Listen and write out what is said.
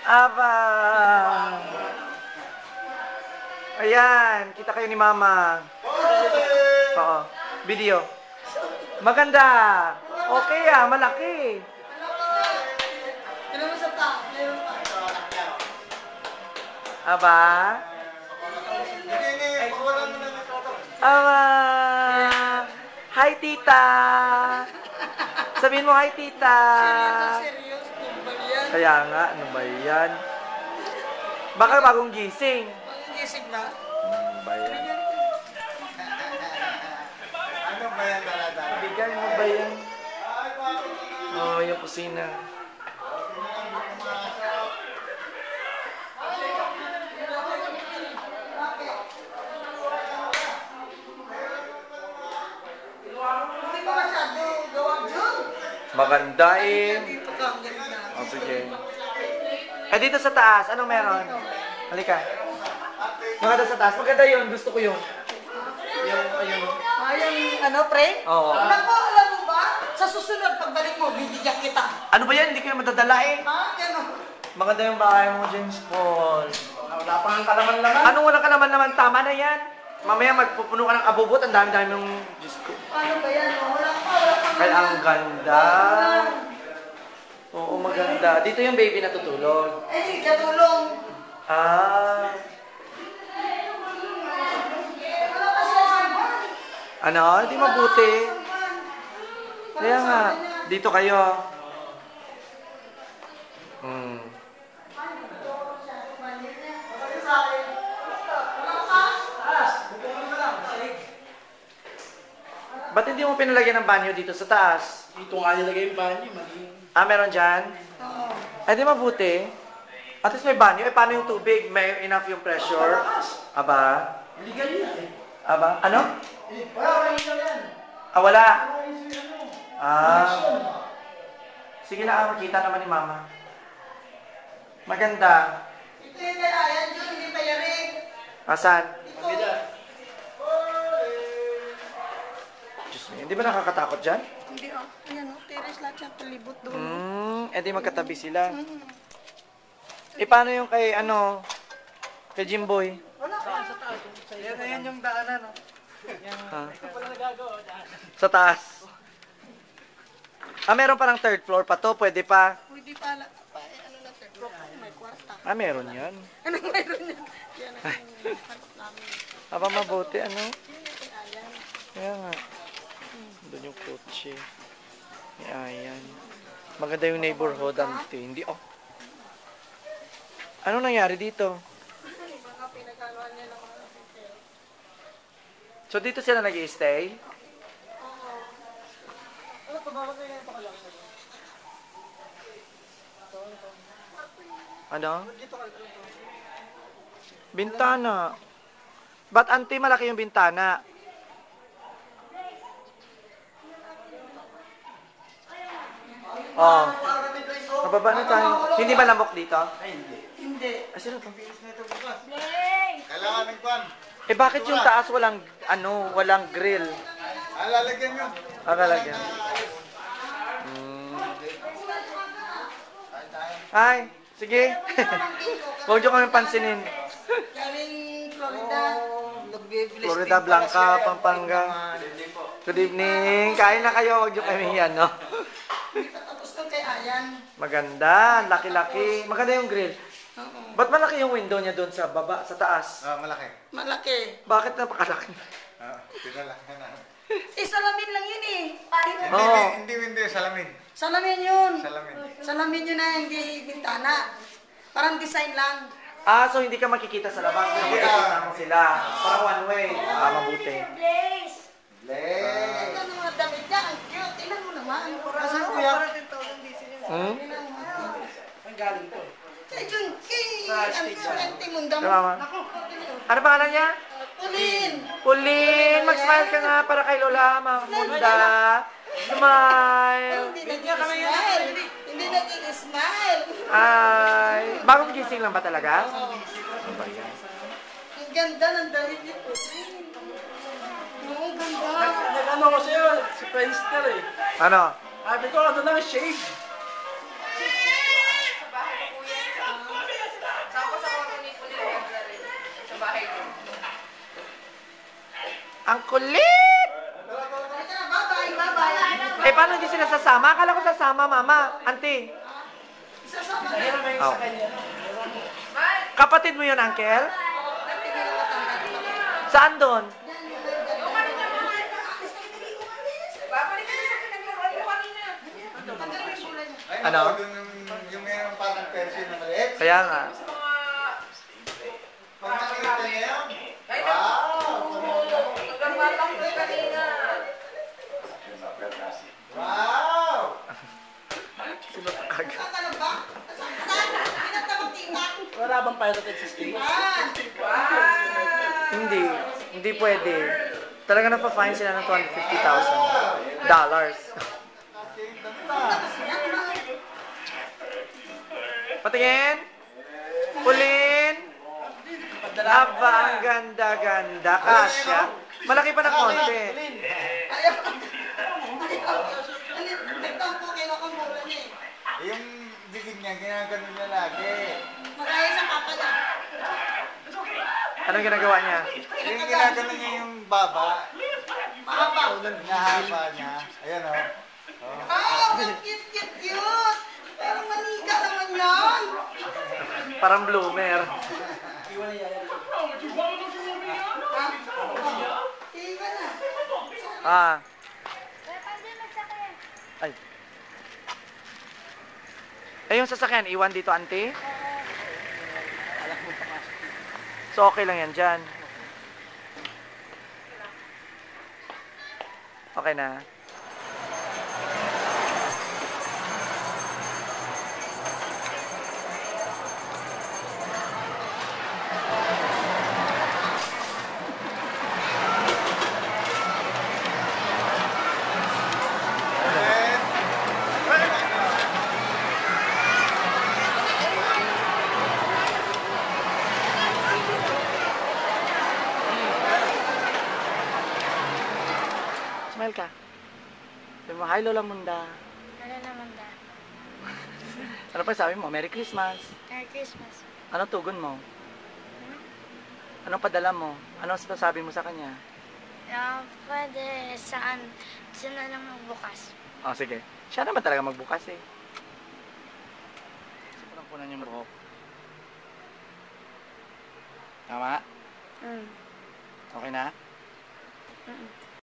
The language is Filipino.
Aba. Ayan, kita kayo ni Mama. Oo, video. Maganda. Okay malaki. Aba. Aba. Hi, tita. Sabihin mo, hi, tita. Kaya nga, ano ba yan? Baka bagong gising. Bagong gising na? Ano ba yan? Ano ba yan, Dalada? Bigyan mo ba yan? Oo, yung kusina. Hindi ko masyado gawag dyan. Maganda eh. Dito ka, ang ganda. O, sige. Eh, dito sa taas, anong meron? Halika. Maganda sa taas. Maganda yun. Gusto ko yun. Yung, ayun. Yung ano, pre? Oo. Naku, alam mo ba? Sa susunod, pagbalik mo, bibigyan kita. Ano ba yan? Hindi ko yung madadala eh. Ha? Yan o. Maganda yung bahay mo, James Paul. Wala pa ng kalaman-laman. Anong walang kalaman-laman? Tama na yan. Mamaya magpupuno ka ng abubot. Ang dami-dami ng... Diyos ko. Ano ba yan? Wala pa. Ay, ang ganda. Oo, maganda. Dito yung baby natutulog. Eh, katulong. Ah. Wala kasi asaman. Ano? Hindi mabuti. Kaya nga. Dito kayo. Hmm. Ba't hindi mo pinalagyan ng banyo dito sa taas? Dito nga nilagay yung banyo, mali. Ah, meron dyan? Oo. Ay, di mabuti. At least may banyo. Eh, paano yung tubig? May enough yung pressure? Aba? Legal yan eh. Aba? Ano? Wala ka legal yan. Ah, wala. Wala yung ano. Ah. Sige na, makita naman ni Mama. Maganda. Ito yung kalayan dyan, hindi tayarin. Asan? Pagkita. Diyos mo, hindi ba nakakatakot dyan? Hindi o. Ayan o, teres lahat siya, palibot doon. Eh di magkatabi sila. Eh, paano yung kay, kay Jimboy? Wala pa sa taas. Yan yung daanan, no? Ha? Wala nagagawa, daanan. Sa taas. Ah, meron parang third floor pa to. Pwede pa. Pwede pala. Ano na, third floor, may kwarta. Ah, meron yan. Anong mayroon yan? Yan ang hanap namin. Aba, mabuti, ano? Yun yung kalayan. Kaya nga. Doon yung kotse. Ayan. Maganda yung neighborhood. Hindi, oh. Ano nangyari dito? Mga pinagaluan niya ng mga hotel. So, dito sila nag-i-stay? Ano pa ba? Ganyan pa kalaki na Ano? Bintana. Ba't auntie malaki yung bintana? Oh. Mababa na tayo. Hindi ba lamok dito? Ay, hindi. Hindi. Ah, sino to? Kailangan ng kwan. Eh, bakit yung taas walang, walang grill? Lalagyan nyo. Lalagyan. Ay, sige. Huwag nyo kami pansinin. Galing Florida. Florida Blanca, Pampanga. Good evening. Kain na kayo. Huwag nyo kami yan, no? Tapos to kay Ayan. Maganda. Laki-laki. Maganda yung grill. Oo. Ba't malaki yung window niya doon sa baba, sa taas? Malaki. Malaki. Bakit napakalaki? Pinalaki na. Salamin lang yun eh. Oo. Hindi, salamin. Salamin yun. Salamin. Salamin yun na hindi bintana. Parang design lang. Ah, so hindi ka makikita sa labas. Hindi makikita mo sila. Parang one way. Ah, mabuti. Blaze! Leg. Ito ng mga damit niya. Ang cute. Tingnan mo naman. Asan kuya? Hmm? Ang galing to. Kay Jun, ang timundang. Kay Mama. Ano pangalan niya? Ulin! Pauline, mag-smile ka nga para kay Lola Mahmunda. Smile. Hindi nag-smile. Hindi nag-smile. Ay, bagong gising lang ba talaga? Ano ba yan? Ang ganda ng damit niya. Ang ganda. Nag-ano ko sa'yo, si Friendster eh. Ano? Sabi ko, ano lang, shade. Ang kulit! Halika na, bye-bye, bye-bye. Eh, paano hindi sila sasama? Akala ko sasama, mama. Auntie. Isasama na. Meron ngayon Oh. sa kanya. Kapatid mo yun, uncle? Hindi na matanggal. Saan doon? Ay, Ano? naku, yung mayroong parang Persian na maliit. Kaya nga. Pag nakita niya yan, wow! Wow! Sino pa kag? Saan ka na ba? Saan ka na? Pinagtabang tingnan. Wala bang pirated system? Yan. Hindi. Hindi pwede. Talaga napafine sila ng $250,000. Patingin. Pulin. Aba, ang ganda-ganda. Kasya. Malaki pa ng konti. Ayaw. Nagtampo kayo akong mula niya eh. Yung bigig niya, ginaganon niya lagi. Magaya sa papa niya. Anong ginagawa niya? Yung ginaganon niya yung baba, Mahaba. nahaba niya. Ayan o. Oh, ang cute. Pero manika naman yan. Parang bloomer. Iwan niya yan. Ha? Iba na. Ah. Ay. Eh, yung sasakyan, iwan dito, auntie? So, okay lang yan dyan. Okay na. Smile ka. Sabi mo, hi Lola Munda. Ano naman da? Ano pa sabi mo? Merry Christmas. Merry Christmas. Ano tugon mo? Anong padala mo? Ano sasabi mo sa kanya? Pwede saan na lang magbukas. Oh, sige. Siya naman talaga magbukas eh. Sobrang punan yung buhok. Tama? Mm. Okay na? Mm.